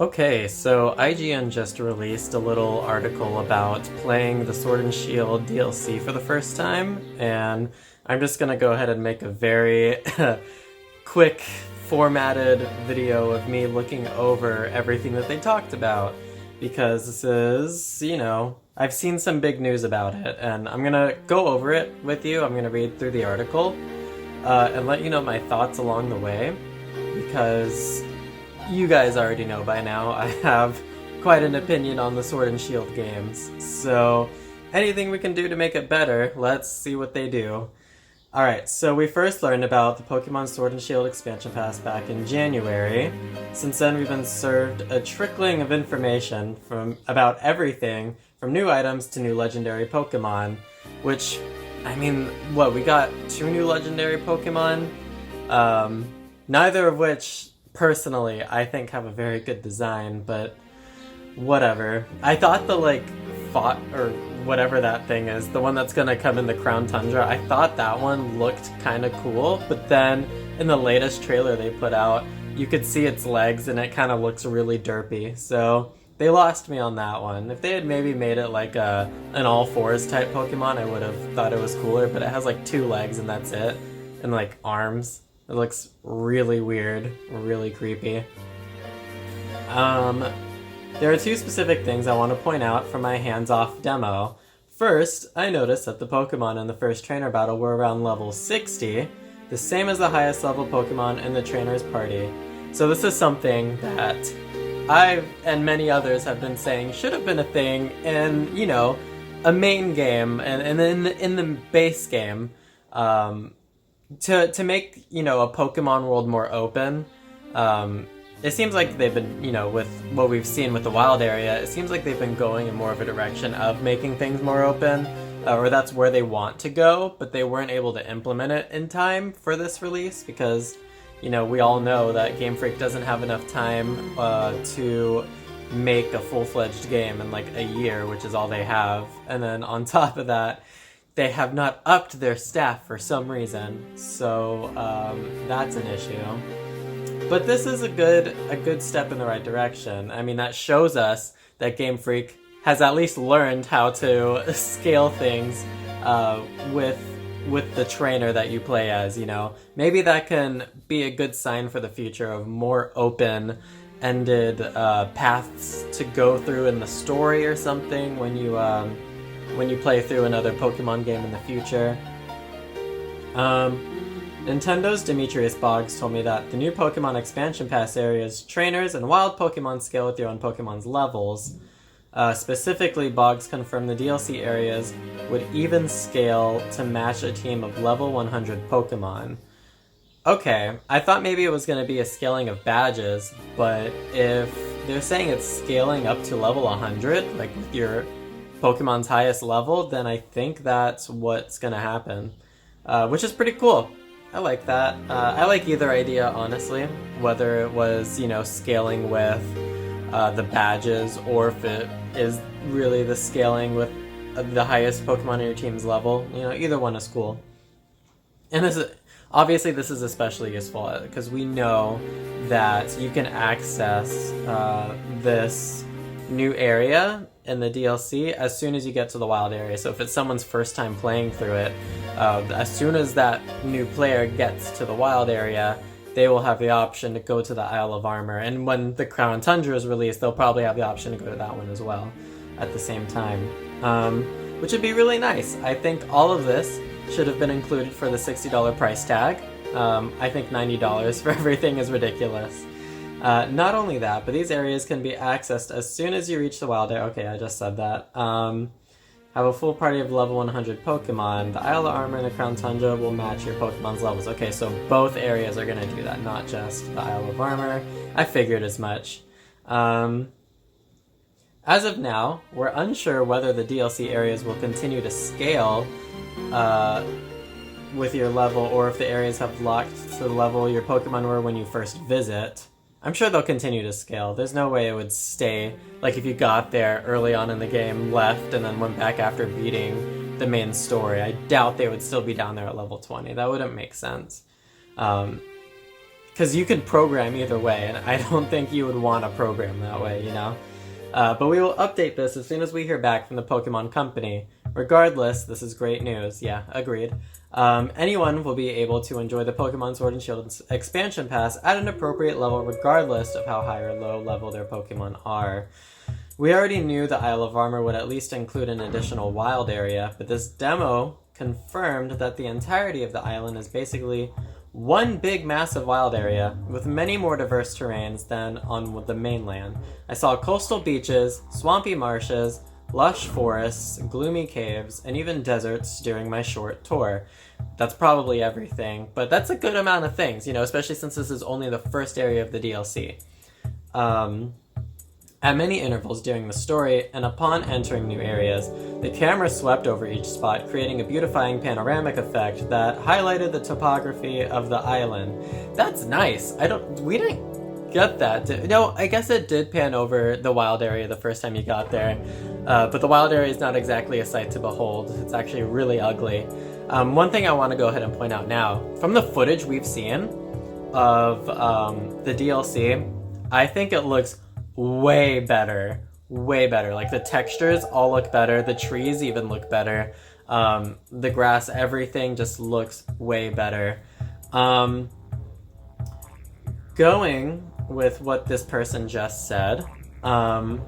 Okay, so IGN just released a little article about playing the Sword and Shield DLC for the first time, and I'm just gonna go ahead and make a very quick formatted video of me looking over everything that they talked about, because this is, I've seen some big news about it, and I'm gonna go over it with you. I'm gonna read through the article, and let you know my thoughts along the way, because you guys already know by now I have quite an opinion on the Sword and Shield games, so anything we can do to make it better, let's see what they do. Alright, so we first learned about the Pokemon Sword and Shield expansion pass back in January. Since then we've been served a trickling of information about everything, from new items to new legendary Pokemon, which, we got 2 new legendary Pokemon, neither of which personally I think have a very good design, but whatever. I thought the or whatever that thing is, the one that's gonna come in the Crown Tundra, I thought that one looked kind of cool, but then in the latest trailer they put out, you could see its legs and it kind of looks really derpy, so they lost me on that one. If they had maybe made it like an all fours type Pokemon, I would have thought it was cooler, but it has like 2 legs and that's it, and like arms. It looks really weird, really creepy. There are 2 specific things I want to point out from my hands-off demo. First, I noticed that the Pokemon in the first trainer battle were around level 60, the same as the highest level Pokemon in the trainer's party. So this is something that I and many others have been saying should have been a thing in, a main game and in the base game. To make, a Pokemon world more open, it seems like they've been, with what we've seen with the wild area, it seems like they've been going in more of a direction of making things more open, or that's where they want to go, but they weren't able to implement it in time for this release because, we all know that Gamefreak doesn't have enough time to make a full-fledged game in like a year, which is all they have, and then on top of that, they have not upped their staff for some reason, so that's an issue. But this is a good step in the right direction. I mean, that shows us that Game Freak has at least learned how to scale things with the trainer that you play as, Maybe that can be a good sign for the future of more open-ended paths to go through in the story or something when you play through another Pokemon game in the future. Nintendo's Demetrius Boggs told me that the new Pokemon expansion pass areas, trainers, and wild Pokemon scale with your own Pokemon's levels. Specifically, Boggs confirmed the DLC areas would even scale to match a team of level 100 Pokemon. Okay, I thought maybe it was going to be a scaling of badges, but if they're saying it's scaling up to level 100, like with your Pokemon's highest level, then I think that's what's gonna happen, which is pretty cool. I like that. I like either idea, honestly, whether it was, scaling with the badges, or if it is really the scaling with the highest Pokemon in your team's level. Either one is cool. And this is especially useful because we know that you can access this new area in the DLC as soon as you get to the wild area. So if it's someone's first time playing through it, as soon as that new player gets to the wild area, they will have the option to go to the Isle of Armor. And when the Crown Tundra is released, they'll probably have the option to go to that one as well at the same time, which would be really nice. I think all of this should have been included for the $60 price tag. I think $90 for everything is ridiculous. Not only that, but these areas can be accessed as soon as you reach the wild area. Okay, I just said that. Have a full party of level 100 Pokemon. The Isle of Armor and the Crown Tundra will match your Pokemon's levels. Okay, so both areas are going to do that, not just the Isle of Armor. I figured as much. As of now, we're unsure whether the DLC areas will continue to scale with your level, or if the areas have locked to the level your Pokemon were when you first visit. I'm sure they'll continue to scale. There's no way it would stay, like if you got there early on in the game, left, and then went back after beating the main story. I doubt they would still be down there at level 20. That wouldn't make sense. because you could program either way, and I don't think you would want to program that way, you know? But we will update this as soon as we hear back from the Pokemon Company. Regardless, this is great news. Yeah, agreed. Anyone will be able to enjoy the Pokemon Sword and Shield expansion pass at an appropriate level regardless of how high or low level their Pokemon are. We already knew the Isle of Armor would at least include an additional wild area, but this demo confirmed that the entirety of the island is basically one big massive wild area with many more diverse terrains than on the mainland. I saw coastal beaches, swampy marshes, lush forests, gloomy caves, and even deserts during my short tour. That's probably everything, but that's a good amount of things, you know, especially since this is only the first area of the DLC. At many intervals during the story, and upon entering new areas, the camera swept over each spot, creating a beautifying panoramic effect that highlighted the topography of the island. That's nice. We didn't get that. No, I guess it did pan over the wild area the first time you got there, but the wild area is not exactly a sight to behold. It's actually really ugly. One thing I want to go ahead and point out now, from the footage we've seen of the DLC, I think it looks way better. Like, the textures all look better, the trees even look better, the grass, everything just looks way better. Going with what this person just said, about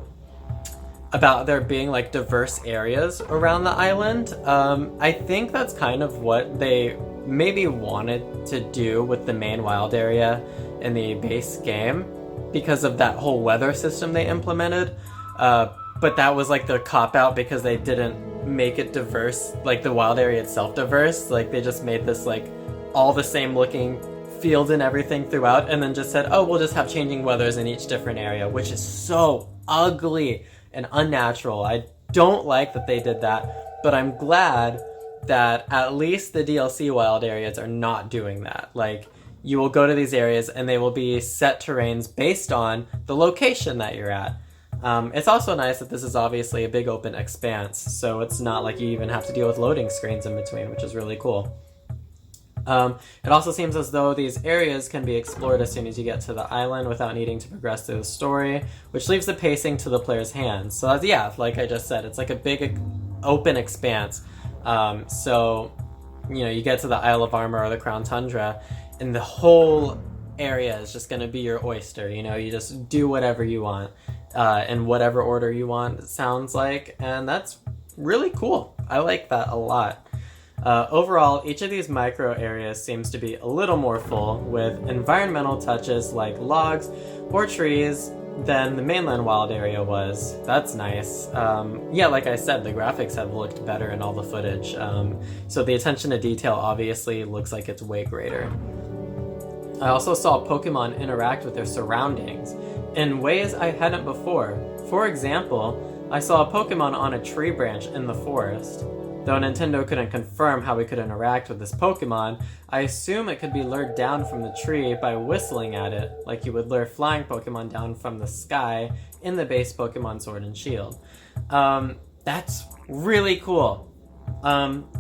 there being, like, diverse areas around the island, I think that's kind of what they maybe wanted to do with the main wild area in the base game, because of that whole weather system they implemented, but that was like the cop-out because they didn't make it diverse, like the wild area itself diverse. Like, they just made this like all the same looking fields and everything throughout, and then just said, oh, we'll just have changing weathers in each different area, which is so ugly and unnatural. I don't like that they did that, but I'm glad that at least the DLC wild areas are not doing that. Like, you will go to these areas and they will be set terrains based on the location that you're at. It's also nice that this is obviously a big open expanse, so it's not like you even have to deal with loading screens in between, which is really cool. It also seems as though these areas can be explored as soon as you get to the island without needing to progress through the story, which leaves the pacing to the player's hands. So that's, yeah, like I just said, it's like a big open expanse. So, you know, you get to the Isle of Armor or the Crown Tundra, and the whole area is just going to be your oyster. You know, you just do whatever you want, in whatever order you want, it sounds like, and that's really cool. I like that a lot. Overall, each of these micro areas seems to be a little more full, with environmental touches like logs or trees than the mainland wild area was. That's nice. Yeah, like I said, the graphics have looked better in all the footage, so the attention to detail obviously looks like it's way greater. I also saw Pokemon interact with their surroundings in ways I hadn't before. For example, I saw a Pokemon on a tree branch in the forest. Though Nintendo couldn't confirm how we could interact with this Pokemon, I assume it could be lured down from the tree by whistling at it, like you would lure flying Pokemon down from the sky in the base Pokemon Sword and Shield. That's really cool.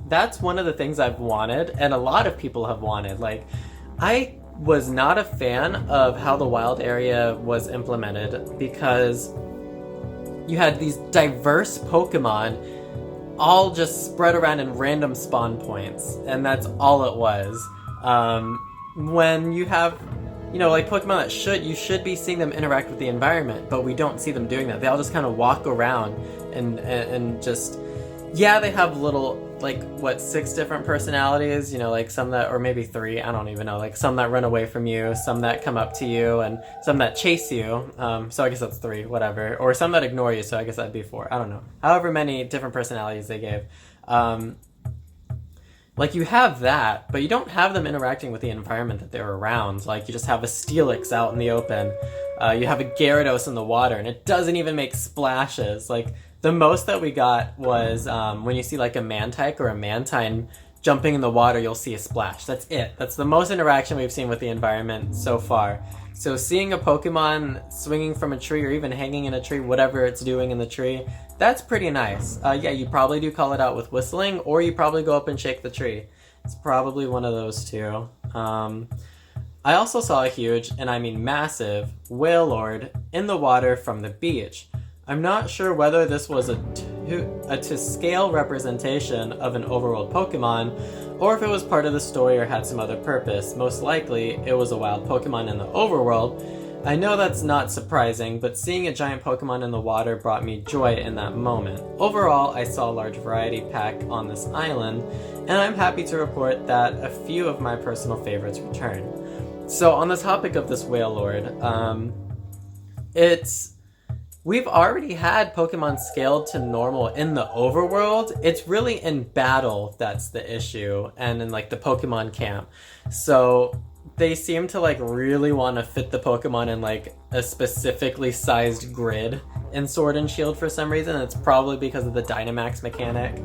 That's one of the things I've wanted, and a lot of people have wanted. Like, I was not a fan of how the wild area was implemented, because you had these diverse Pokemon all just spread around in random spawn points, and that's all it was. When you have, you know, like Pokemon that you should be seeing them interact with the environment, but we don't see them doing that. They all just kind of walk around and just, yeah, they have little, like, 6 different personalities, you know, like some that, or maybe 3, I don't even know, like some that run away from you, some that come up to you, and some that chase you, so I guess that's 3, whatever, or some that ignore you, so I guess that'd be 4, I don't know. However many different personalities they gave. Like, you have that, but you don't have them interacting with the environment that they're around. Like, you just have a Steelix out in the open, you have a Gyarados in the water, and it doesn't even make splashes. Like, the most that we got was when you see like a Mantike or a Mantine jumping in the water, you'll see a splash. That's it. That's the most interaction we've seen with the environment so far. So seeing a Pokemon swinging from a tree or even hanging in a tree, whatever it's doing in the tree, that's pretty nice. Yeah, you probably do call it out with whistling, or you probably go up and shake the tree. It's probably one of those two. I also saw a huge, and I mean massive, whale lord in the water from the beach. I'm not sure whether this was a to scale representation of an overworld Pokemon, or if it was part of the story or had some other purpose. Most likely, it was a wild Pokemon in the overworld. I know that's not surprising, but seeing a giant Pokemon in the water brought me joy in that moment. Overall, I saw a large variety pack on this island, and I'm happy to report that a few of my personal favorites returned. So on the topic of this Whale Lord, we've already had Pokemon scaled to normal in the overworld. It's really in battle that's the issue, and in like the Pokemon camp. So they seem to like really want to fit the Pokemon in like a specifically sized grid in Sword and Shield for some reason. It's probably because of the Dynamax mechanic.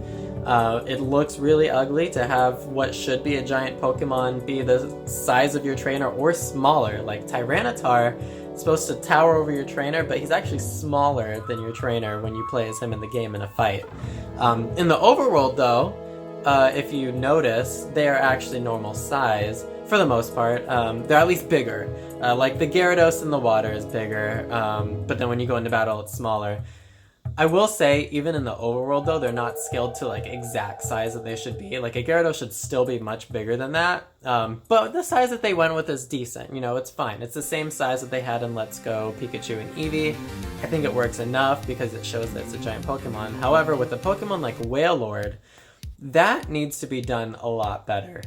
It looks really ugly to have what should be a giant Pokemon be the size of your trainer or smaller. Like Tyranitar is supposed to tower over your trainer, but he's actually smaller than your trainer when you play as him in the game in a fight. In the overworld though, if you notice, they are actually normal size for the most part. They're at least bigger. Like the Gyarados in the water is bigger, but then when you go into battle, it's smaller. I will say, even in the overworld though, they're not scaled to like exact size that they should be. Like a Gyarados should still be much bigger than that, but the size that they went with is decent. You know, it's fine. It's the same size that they had in Let's Go Pikachu and Eevee. I think it works enough because it shows that it's a giant Pokemon. However, with a Pokemon like Wailord, that needs to be done a lot better.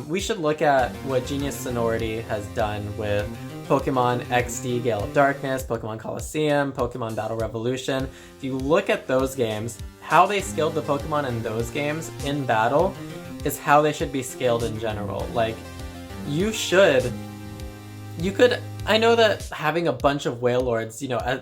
We should look at what Genius Sonority has done with Pokemon XD Gale of Darkness, Pokemon Coliseum, Pokemon Battle Revolution. If you look at those games, how they scaled the Pokemon in those games in battle is how they should be scaled in general. Like, I know that having a bunch of Wailords, you know,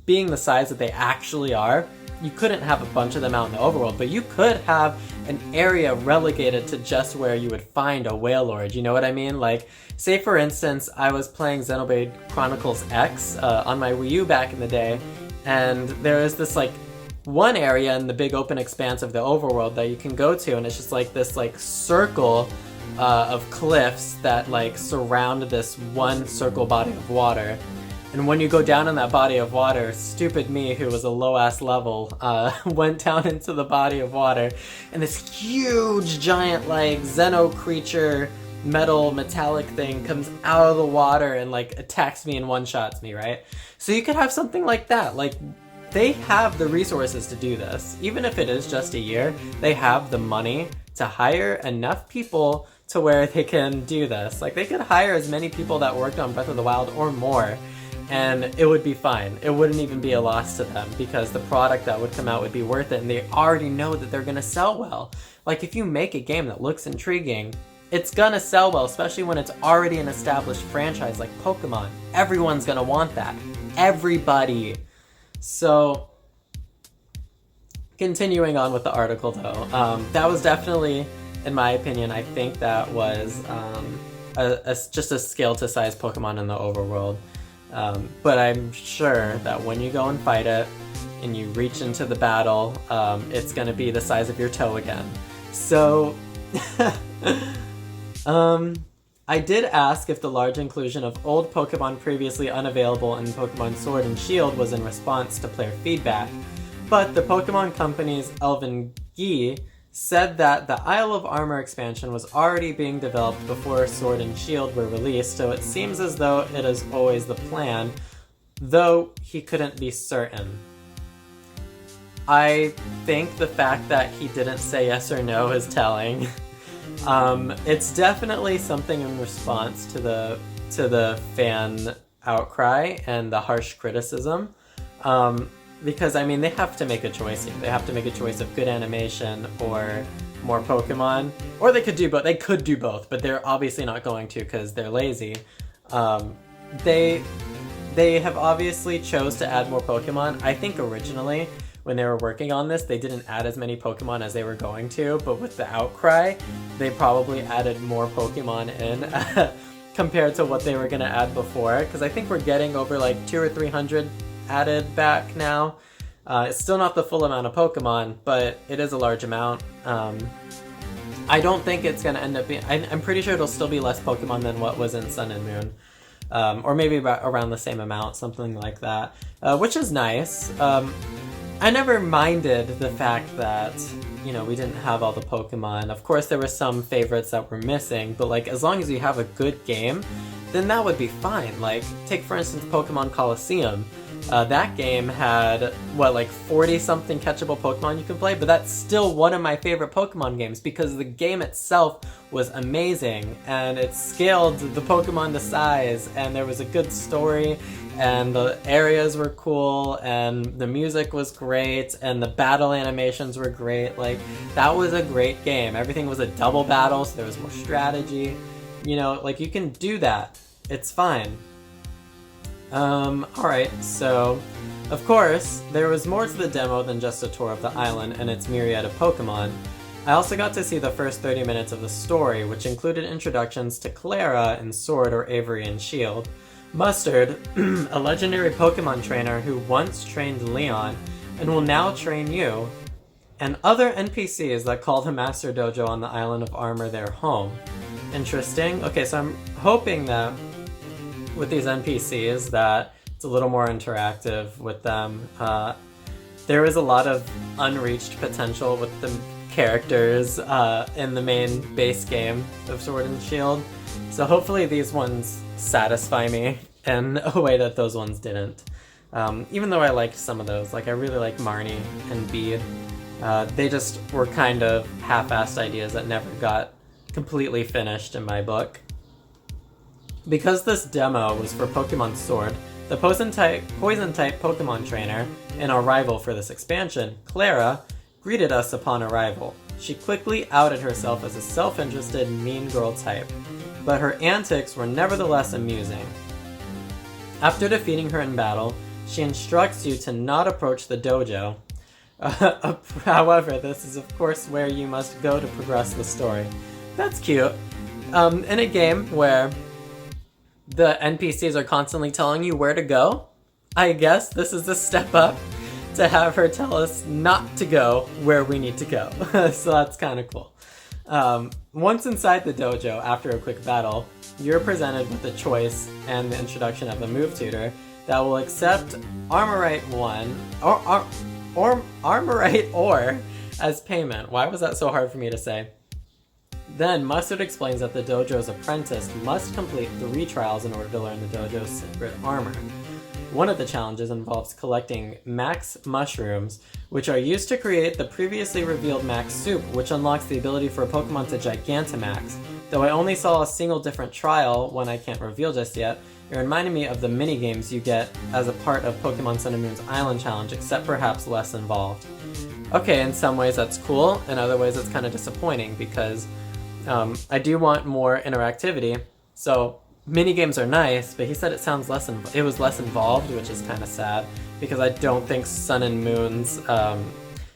being the size that they actually are, you couldn't have a bunch of them out in the overworld, but you could have an area relegated to just where you would find a Wailord, you know what I mean? Like, say for instance, I was playing Xenoblade Chronicles X on my Wii U back in the day, and there is this like one area in the big open expanse of the overworld that you can go to, and it's just like this like circle of cliffs that like surround this one circle body of water. And when you go down in that body of water, stupid me, who was a low-ass level, went down into the body of water, and this huge, giant, like, Xeno creature, metallic thing comes out of the water and, like, attacks me and one-shots me, right? So you could have something like that. Like, they have the resources to do this. Even if it is just a year, they have the money to hire enough people to where they can do this. Like, they could hire as many people that worked on Breath of the Wild or more, and it would be fine. It wouldn't even be a loss to them because the product that would come out would be worth it, and they already know that they're gonna sell well. Like, if you make a game that looks intriguing, it's gonna sell well, especially when it's already an established franchise like Pokemon. Everyone's gonna want that. Everybody. So, continuing on with the article though, that was definitely, in my opinion, I think that was just a scale to size Pokemon in the overworld. But I'm sure that when you go and fight it, and you reach into the battle, it's gonna be the size of your toe again. So, I did ask if the large inclusion of old Pokemon previously unavailable in Pokemon Sword and Shield was in response to player feedback, but the Pokemon Company's Elvin Gee said that the Isle of Armor expansion was already being developed before Sword and Shield were released, so it seems as though it is always the plan, though he couldn't be certain. I think the fact that he didn't say yes or no is telling. It's definitely something in response to the fan outcry and the harsh criticism. Because, I mean, they have to make a choice here. They have to make a choice of good animation or more Pokemon. Or they could do both. They could do both, but they're obviously not going to because they're lazy. They have obviously chose to add more Pokemon. I think originally, when they were working on this, they didn't add as many Pokemon as they were going to, but with the outcry, they probably added more Pokemon in compared to what they were going to add before. Because I think we're getting over like 200 or 300 added back now. It's still not the full amount of Pokemon, but it is a large amount. I don't think it's going to end up being... I'm pretty sure it'll still be less Pokemon than what was in Sun and Moon. Or maybe around the same amount, something like that. Which is nice. I never minded the fact that, you know, we didn't have all the Pokemon. Of course, there were some favorites that were missing, but, like, as long as you have a good game, then that would be fine. Like, take, for instance, Pokemon Coliseum. That game had, what, like 40-something catchable Pokemon you can play, but that's still one of my favorite Pokemon games because the game itself was amazing, and it scaled the Pokemon to size, and there was a good story, and the areas were cool, and the music was great, and the battle animations were great. Like, that was a great game. Everything was a double battle, so there was more strategy. You know, like, you can do that. It's fine. Alright, so, of course, there was more to the demo than just a tour of the island and its myriad of Pokemon. I also got to see the first 30 minutes of the story, which included introductions to Clara in Sword or Avery in Shield, Mustard, a legendary Pokemon trainer who once trained Leon and will now train you, and other NPCs that call the Master Dojo on the island of Armor their home. Interesting. Okay, so I'm hoping that with these NPCs that it's a little more interactive with them. There is a lot of unreached potential with the characters in the main base game of Sword and Shield, so hopefully these ones satisfy me in a way that those ones didn't. Even though I liked some of those, like I really like Marnie and Bede. They just were kind of half-assed ideas that never got completely finished in my book. Because this demo was for Pokemon Sword, the Poison-type Pokemon trainer and our rival for this expansion, Clara, greeted us upon arrival. She quickly outed herself as a self-interested, mean girl type, but her antics were nevertheless amusing. After defeating her in battle, she instructs you to not approach the dojo. However, this is of course where you must go to progress the story. That's cute. In a game where the NPCs are constantly telling you where to go, I guess this is a step up to have her tell us not to go where we need to go. So that's kind of cool. Once inside the dojo, after a quick battle, you're presented with a choice and the introduction of a move tutor that will accept Armorite 1 or Armorite Ore as payment. Why was that so hard for me to say? Then, Mustard explains that the dojo's apprentice must complete 3 trials in order to learn the dojo's secret armor. One of the challenges involves collecting Max Mushrooms, which are used to create the previously revealed Max Soup, which unlocks the ability for a Pokemon to Gigantamax. Though I only saw a single different trial, one I can't reveal just yet, it reminded me of the minigames you get as a part of Pokemon Sun and Moon's Island Challenge, except perhaps less involved. Okay, in some ways that's cool, in other ways it's kind of disappointing, because I do want more interactivity. So minigames are nice, but he said it was less involved, which is kind of sad, because I don't think Sun and Moon's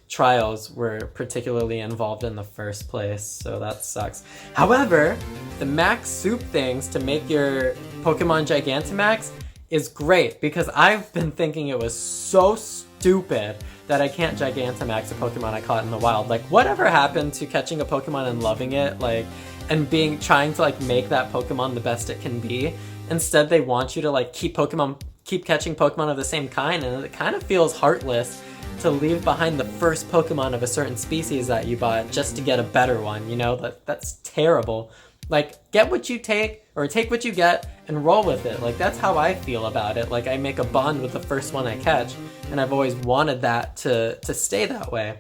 trials were particularly involved in the first place, so that sucks. However, the Max Soup things to make your Pokemon Gigantamax is great, because I've been thinking it was so stupid that I can't Gigantamax a Pokemon I caught in the wild. Like, whatever happened to catching a Pokemon and loving it, like, and trying to like make that Pokemon the best it can be? Instead, they want you to like keep catching Pokemon of the same kind, and it kind of feels heartless to leave behind the first Pokemon of a certain species that you bought just to get a better one, you know? That's terrible. Like, get what you take, or take what you get, and roll with it. Like, that's how I feel about it. Like, I make a bond with the first one I catch, and I've always wanted that to stay that way.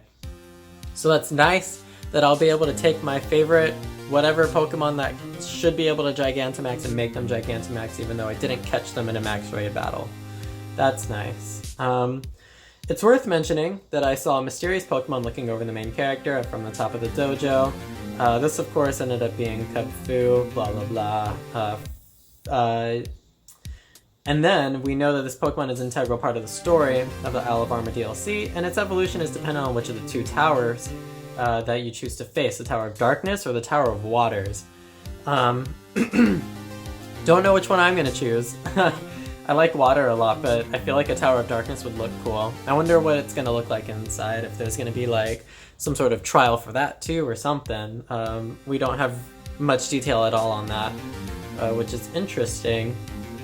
So that's nice that I'll be able to take my favorite whatever Pokemon that should be able to Gigantamax and make them Gigantamax, even though I didn't catch them in a max raid battle. That's nice. It's worth mentioning that I saw a mysterious Pokemon looking over the main character from the top of the dojo. This, of course, ended up being Kubfu, blah blah blah. And then we know that this Pokemon is an integral part of the story of the Isle of Armor DLC, and its evolution is dependent on which of the 2 towers that you choose to face, the Tower of Darkness or the Tower of Waters. Don't know which one I'm going to choose. I like water a lot, but I feel like a Tower of Darkness would look cool. I wonder what it's going to look like inside, if there's going to be like some sort of trial for that too or something. We don't have much detail at all on that, which is interesting.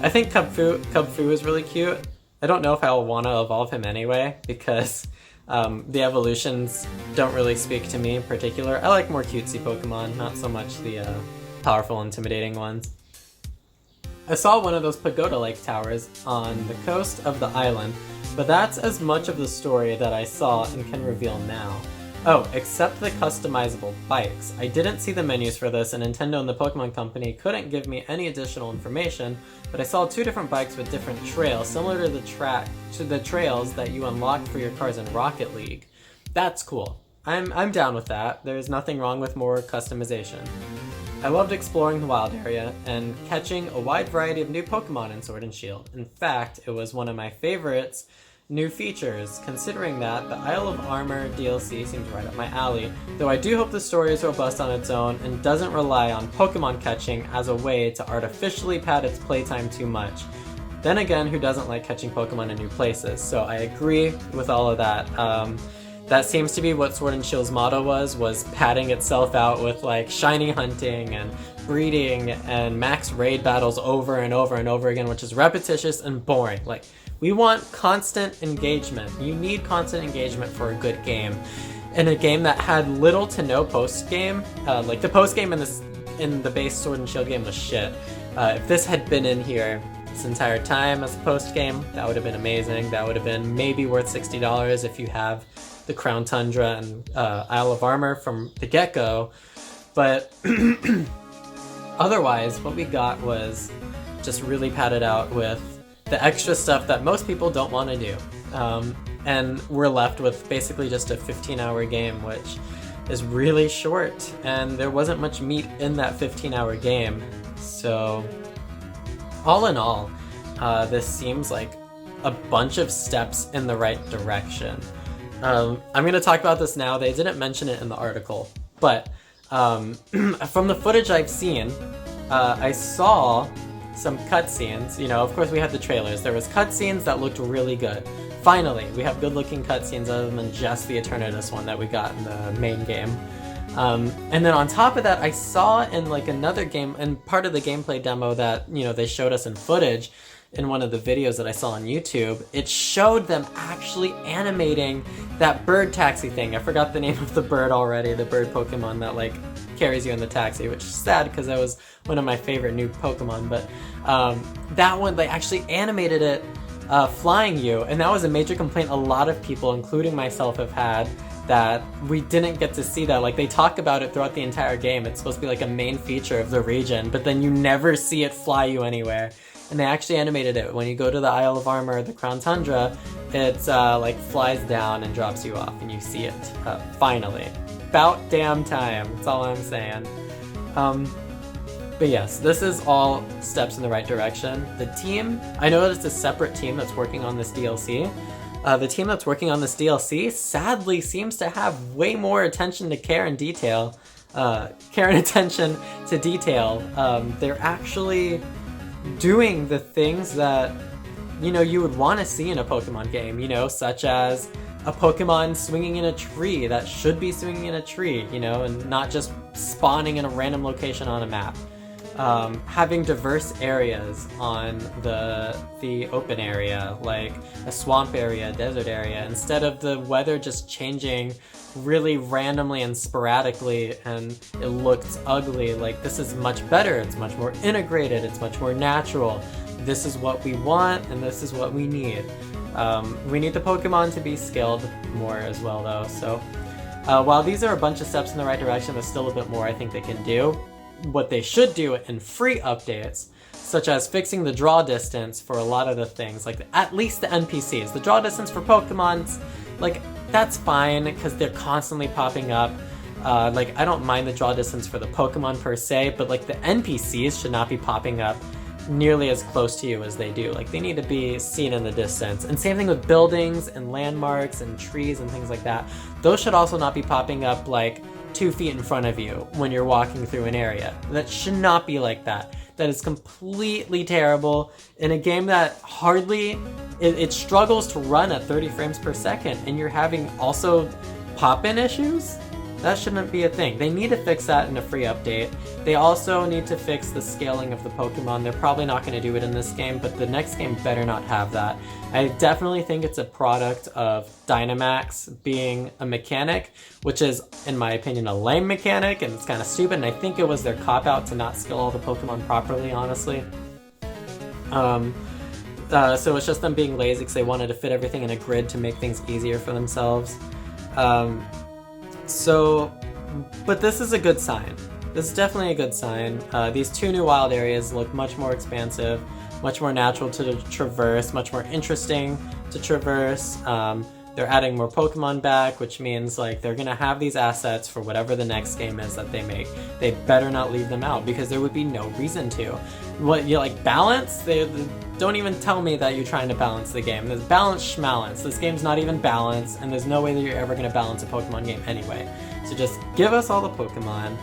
I think Cub Fu is really cute. I don't know if I'll want to evolve him anyway, because the evolutions don't really speak to me in particular. I like more cutesy Pokemon, not so much the powerful, intimidating ones. I saw one of those pagoda-like towers on the coast of the island, but that's as much of the story that I saw and can reveal now. Oh, except the customizable bikes. I didn't see the menus for this, and Nintendo and the Pokemon Company couldn't give me any additional information, but I saw 2 different bikes with different trails, similar to the trails that you unlock for your cars in Rocket League. That's cool. I'm down with that. There's nothing wrong with more customization. I loved exploring the wild area and catching a wide variety of new Pokemon in Sword and Shield. In fact, it was one of my favorites new features, considering that the Isle of Armor DLC seems right up my alley, though I do hope the story is robust on its own and doesn't rely on Pokemon catching as a way to artificially pad its playtime too much. Then again, who doesn't like catching Pokemon in new places? So I agree with all of that. That seems to be what Sword and Shield's motto was padding itself out with like shiny hunting and breeding and max raid battles over and over and over again, which is repetitious and boring. Like, we want constant engagement. You need constant engagement for a good game. In a game that had little to no post-game, like the post-game in the base Sword and Shield game was shit. If this had been in here this entire time as a post-game, that would have been amazing. That would have been maybe worth $60 if you have the Crown Tundra and Isle of Armor from the get-go, but otherwise what we got was just really padded out with the extra stuff that most people don't want to do, and we're left with basically just a 15-hour game, which is really short, and there wasn't much meat in that 15-hour game. So all in all, this seems like a bunch of steps in the right direction. I'm going to talk about this now. They didn't mention it in the article, but from the footage I've seen, I saw some cutscenes. You know, of course we had the trailers. There was cutscenes that looked really good. Finally, we have good-looking cutscenes other than just the Eternatus one that we got in the main game. And then on top of that, I saw in like another game, and part of the gameplay demo that, you know, they showed us in footage, in one of the videos that I saw on YouTube, it showed them actually animating that bird taxi thing. I forgot the name of the bird already, the bird Pokemon that like carries you in the taxi, which is sad because that was one of my favorite new Pokemon, but that one, they actually animated it flying you, and that was a major complaint a lot of people, including myself, have had, that we didn't get to see that. Like, they talk about it throughout the entire game. It's supposed to be like a main feature of the region, but then you never see it fly you anywhere. And they actually animated it. When you go to the Isle of Armor, the Crown Tundra, it's like flies down and drops you off, and you see it finally. About damn time, that's all I'm saying. But yes, this is all steps in the right direction. The team, I know that it's a separate team that's working on this DLC. The team that's working on this DLC sadly seems to have way more attention to care and detail. Attention to detail. They're actually doing the things that, you know, you would want to see in a Pokemon game, you know, such as a Pokemon swinging in a tree that should be swinging in a tree, you know, and not just spawning in a random location on a map. Having diverse areas on the open area, like a swamp area, a desert area, instead of the weather just changing really randomly and sporadically and it looks ugly. Like, this is much better, it's much more integrated, it's much more natural. This is what we want and this is what we need. We need the Pokemon to be skilled more as well though, so while these are a bunch of steps in the right direction, there's still a bit more I think they can do. What they should do in free updates, such as fixing the draw distance for a lot of the things, like at least the NPCs. The draw distance for Pokemons, like, that's fine because they're constantly popping up. Like, I don't mind the draw distance for the Pokemon per se, but like the NPCs should not be popping up nearly as close to you as they do. Like, they need to be seen in the distance. And same thing with buildings and landmarks and trees and things like that. Those should also not be popping up like 2 feet in front of you when you're walking through an area. That should not be like that. That is completely terrible in a game that hardly, it struggles to run at 30 frames per second, and you're having also pop-in issues? That shouldn't be a thing. They need to fix that in a free update. They also need to fix the scaling of the Pokemon. They're probably not going to do it in this game, but the next game better not have that. I definitely think it's a product of Dynamax being a mechanic, which is, in my opinion, a lame mechanic, and it's kind of stupid, and I think it was their cop-out to not skill all the Pokemon properly, honestly. So it's just them being lazy because they wanted to fit everything in a grid to make things easier for themselves. But this is a good sign. This is definitely a good sign. These 2 new wild areas look much more expansive, much more natural to traverse, much more interesting to traverse. They're adding more Pokemon back, which means like they're gonna have these assets for whatever the next game is that they make. They better not leave them out because there would be no reason to. What, you like balance? They don't even tell me that you're trying to balance the game. There's balance schmalance. This game's not even balanced, and there's no way that you're ever gonna balance a Pokemon game anyway. So just give us all the Pokemon.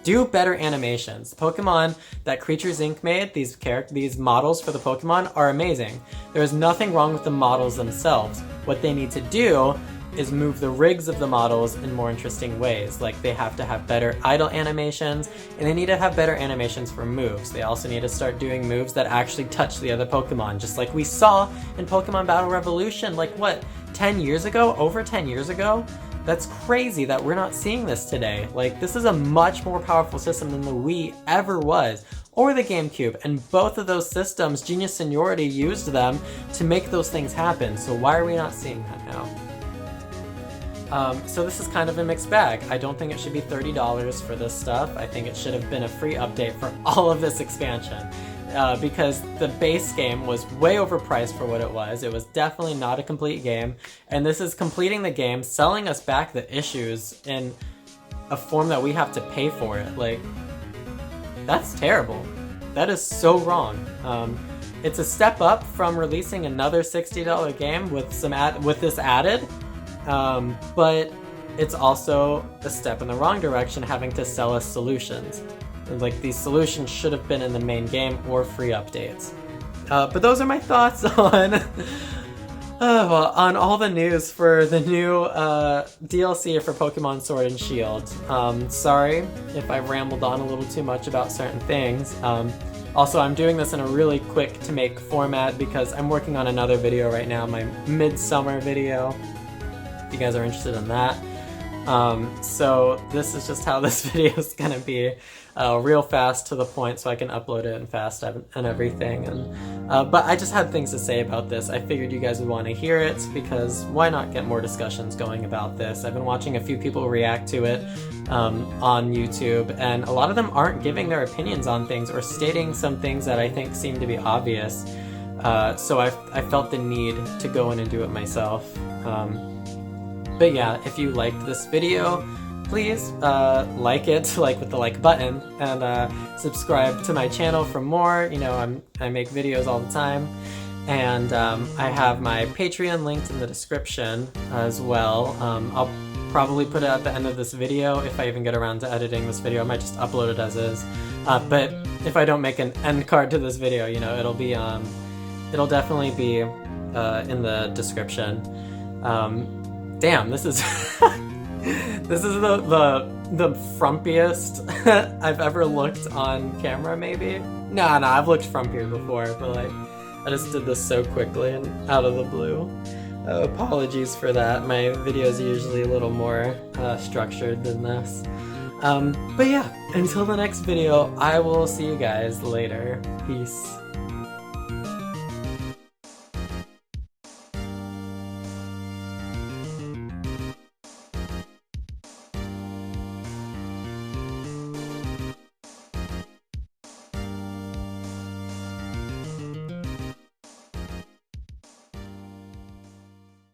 Do better animations. The Pokemon that Creatures Inc. made, these models for the Pokemon, are amazing. There is nothing wrong with the models themselves. What they need to do is move the rigs of the models in more interesting ways. Like they have to have better idle animations, and they need to have better animations for moves. They also need to start doing moves that actually touch the other Pokemon, just like we saw in Pokemon Battle Revolution, like what, 10 years ago? Over 10 years ago? That's crazy that we're not seeing this today. Like, this is a much more powerful system than the Wii ever was, or the GameCube, and both of those systems, Genius Seniority used them to make those things happen, so why are we not seeing that now? So this is kind of a mixed bag. I don't think it should be $30 for this stuff. I think it should have been a free update for all of this expansion. Because the base game was way overpriced for what it was. It was definitely not a complete game, and this is completing the game, selling us back the issues in a form that we have to pay for it. Like, that's terrible. That is so wrong. It's a step up from releasing another $60 game with this added, but it's also a step in the wrong direction, having to sell us solutions. Like, these solutions should have been in the main game or free updates. But those are my thoughts on on all the news for the new DLC for Pokemon Sword and Shield. Sorry if I rambled on a little too much about certain things. Also, I'm doing this in a really quick to make format because I'm working on another video right now, my midsummer video, if you guys are interested in that. So this is just how this video is gonna be, real fast to the point so I can upload it and fast and everything. And but I just had things to say about this. I figured you guys would want to hear it because why not get more discussions going about this? I've been watching a few people react to it on YouTube, and a lot of them aren't giving their opinions on things or stating some things that I think seem to be obvious. So I felt the need to go in and do it myself. But yeah, if you liked this video, please like it, like with the like button, and subscribe to my channel for more. You know, I make videos all the time, and I have my Patreon linked in the description as well. I'll probably put it at the end of this video if I even get around to editing this video. I might just upload it as is. But if I don't make an end card to this video, you know, it'll definitely be in the description. Damn, this is this is the frumpiest I've ever looked on camera, maybe? Nah, I've looked frumpier before, but like, I just did this so quickly and out of the blue. Apologies for that. My videos are usually a little more structured than this. But yeah, until the next video, I will see you guys later. Peace.